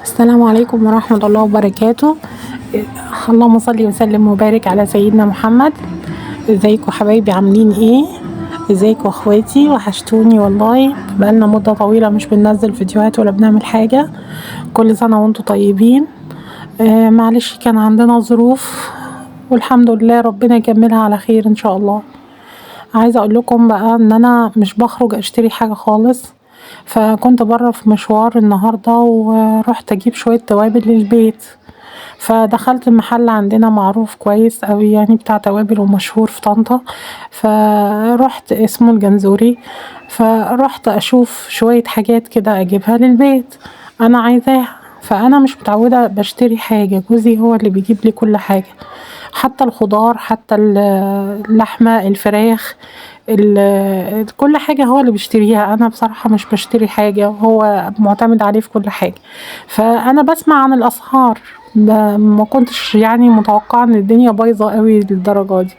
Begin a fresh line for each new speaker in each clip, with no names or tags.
السلام عليكم ورحمة الله وبركاته. اللهم صل وسلم وبارك على سيدنا محمد. ازيكم حبايبي عاملين ايه؟ ازيكم اخواتي؟ وحشتوني والله، بقالنا مدة طويلة مش بننزل فيديوهات ولا بنعمل حاجة. كل سنة وانتم طيبين. معلش كان عندنا ظروف، والحمد لله ربنا يكملها على خير ان شاء الله. عايزة اقول لكم بقى ان انا مش بخرج اشتري حاجة خالص، فكنت بره في مشوار النهاردة ورحت اجيب شوية توابل للبيت. فدخلت المحل عندنا معروف كويس اوي يعني بتاع توابل ومشهور في طنطا، فرحت اسمه الجنزوري. فرحت اشوف شوية حاجات كده اجيبها للبيت انا عايزاها. فانا مش متعودة بشتري حاجة، جوزي هو اللي بيجيب لي كل حاجة، حتى الخضار، حتى اللحمة، الفراخ، كل حاجة هو اللي بيشتريها. أنا بصراحة مش بشتري حاجة، وهو معتمد عليه في كل حاجة. فأنا بسمع عن الأسعار، ما كنتش يعني متوقعة ان الدنيا بايظة قوي للدرجة دي.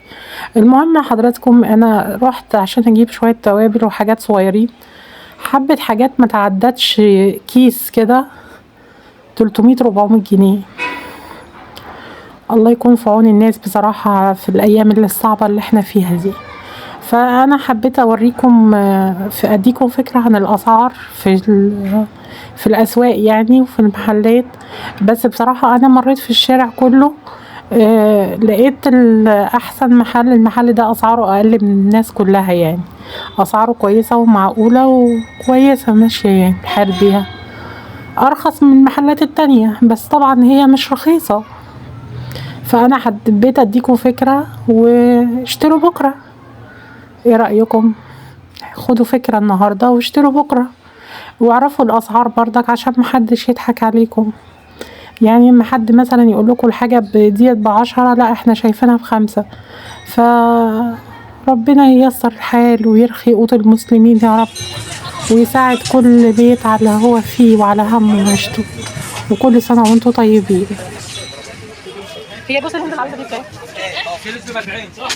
المهم حضراتكم، انا رحت عشان اجيب شوية توابل وحاجات صغيرين، حبة حاجات ما تعدتش كيس كده 300 400 جنيه. الله يكون في عون الناس بصراحة في الأيام اللي الصعبة اللي احنا فيها دي. فأنا حبيت أوريكم، في أديكم فكرة عن الأسعار في الأسواق يعني وفي المحلات. بس بصراحة أنا مريت في الشارع كله، لقيت أحسن المحل ده أسعاره أقل من الناس كلها، يعني أسعاره كويسة ومعقولة وكويسة ماشية، يعني الحال بيها أرخص من المحلات التانية، بس طبعا هي مش رخيصة. فأنا حبيت أديكم فكرة واشتروا بكرة. ايه رأيكم؟ خدوا فكرة النهاردة واشتروا بكرة، واعرفوا الأسعار برضك عشان محدش يضحك عليكم. يعني اما حد مثلا يقول لكم الحاجة ديت ب10، لا احنا شايفينها ب5. ف ربنا ييسر الحال ويرخي قوت المسلمين يا رب، ويساعد كل بيت على اللي هو فيه وعلى همه وعيشته. وكل سنة وانتم طيبين. هي بص الهند العريضة دي بكام؟ في لسه ب 40 صح؟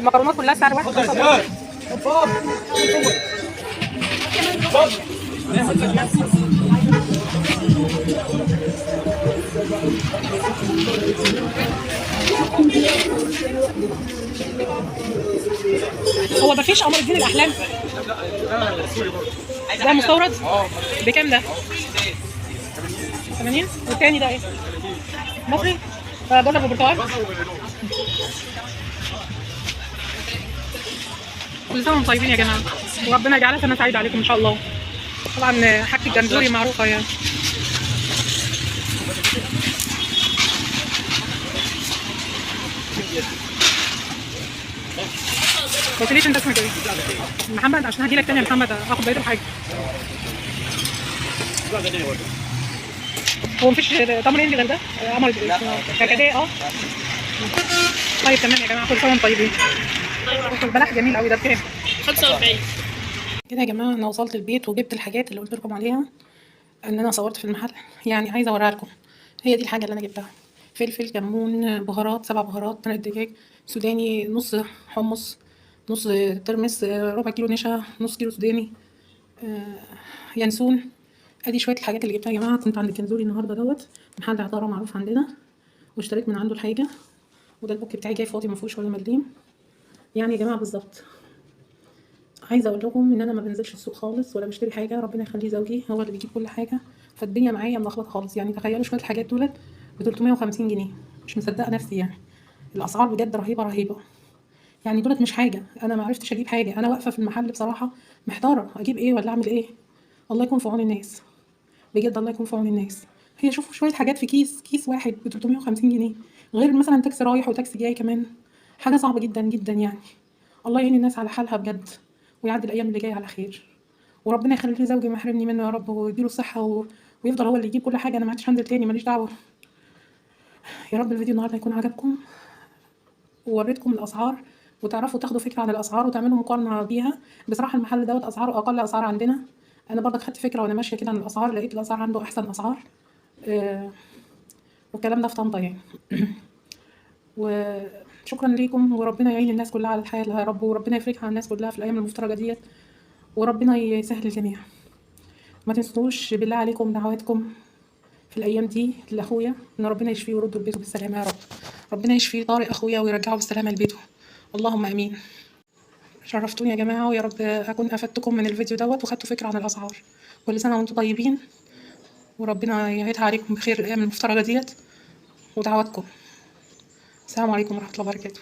المكرونات كلها سعر واحد. هو مفيش قمر الدين الأحلام؟ ده مستورد؟ بكام ده؟ 80. والتاني ده ايه؟ مصري؟ بقول لك برتقال. كل سنة وانتم طيبين يا جماعة، وربنا يجعلها سنة سعيدة عليكم إن شاء الله. طبعا حاجة الجنزوري معروفة يعني. ما قلتليش انت اسمك ايه؟ محمد، عشان هجيلك تاني يا محمد اخد بقية الحاجة. هو مفيش تمر هندي غير ده؟ قمر كركديه. طيب تمام يا جماعة، كل سنة وانتم طيبين. البلح جميل قوي، ده بكام؟ 45 كده يا جماعة. انا وصلت البيت وجبت الحاجات اللي قلت لكم عليها ان انا صورت في المحل، يعني عايزة اوريها لكم. هي دي الحاجة اللي انا جبتها: فلفل، كمون، بهارات، 7 بهارات، مرقة دجاج سوداني، نص حمص، نص ترمس، ربع كيلو نشا، نص كيلو سوداني، ينسون. ادي شويه الحاجات اللي جبتها يا جماعه. كنت عند الكنزوري النهارده محل عطاره معروف عندنا، واشتريت من عنده الحاجه. وده البوك بتاعي جاي فاضي ما فيهوش ولا مليم يعني يا جماعه بالظبط. عايزه اقول لكم ان انا ما بنزلش السوق خالص ولا بشتري حاجه، ربنا يخليه زوجي هو اللي بيجيب كل حاجه. فالدنيا معايا ملخبطه خالص، يعني تخيلوا شويه الحاجات دولت ب 350 جنيه. مش مصدقه نفسي يعني، الاسعار بجد رهيبه رهيبه. يعني دولت مش حاجه، انا ما عرفتش اجيب حاجه. انا واقفه في المحل بصراحه محتاره اجيب ايه ولا اعمل ايه. الله يكون في عون الناس بجد، الله يكون في عون الناس. هي شوفوا شويه حاجات في كيس واحد ب 350 جنيه، غير مثلا تاكسي رايح وتاكسي جاي كمان. حاجه صعبه جدا جدا يعني. الله يعين الناس على حالها بجد، ويعدي الايام اللي جايه على خير. وربنا يخلي لي زوجي ما يحرمني منه يا رب، ويديله الصحه ويفضل هو اللي يجيب كل حاجه. انا ما عادش هنزل تاني، ماليش دعوه. يا رب الفيديو النهارده يكون عجبكم ووريتكم الاسعار، وتعرفوا تاخدوا فكره عن الاسعار وتعملوا مقارنه بيها. بصراحه المحل دوت اسعاره اقل اسعار عندنا. انا برضك خدت فكره وانا ماشيه كده عن الاسعار، لقيت الاسعار عنده احسن اسعار. آه والكلام ده في طنطا يعني. وشكرا ليكم، وربنا يعين الناس كلها على الحال يا رب، وربنا يفرجها على الناس كلها في الايام المفترجه ديت، وربنا يسهل الجميع. ما تنسوش بالله عليكم دعواتكم في الايام دي لاخويا، ان ربنا يشفيه ويرده لبيته بالسلامه يا رب. ربنا يشفيه طارق اخويا ويرجعه بالسلامه لبيته، اللهم امين. شرفتوني يا جماعه، ويا رب اكون افدتكم من الفيديو دوت وخدتوا فكره عن الاسعار. كل سنه وانتم طيبين، وربنا يعيدها عليكم بخير الايام المفترجه ديت ودعواتكم. السلام عليكم ورحمه الله وبركاته.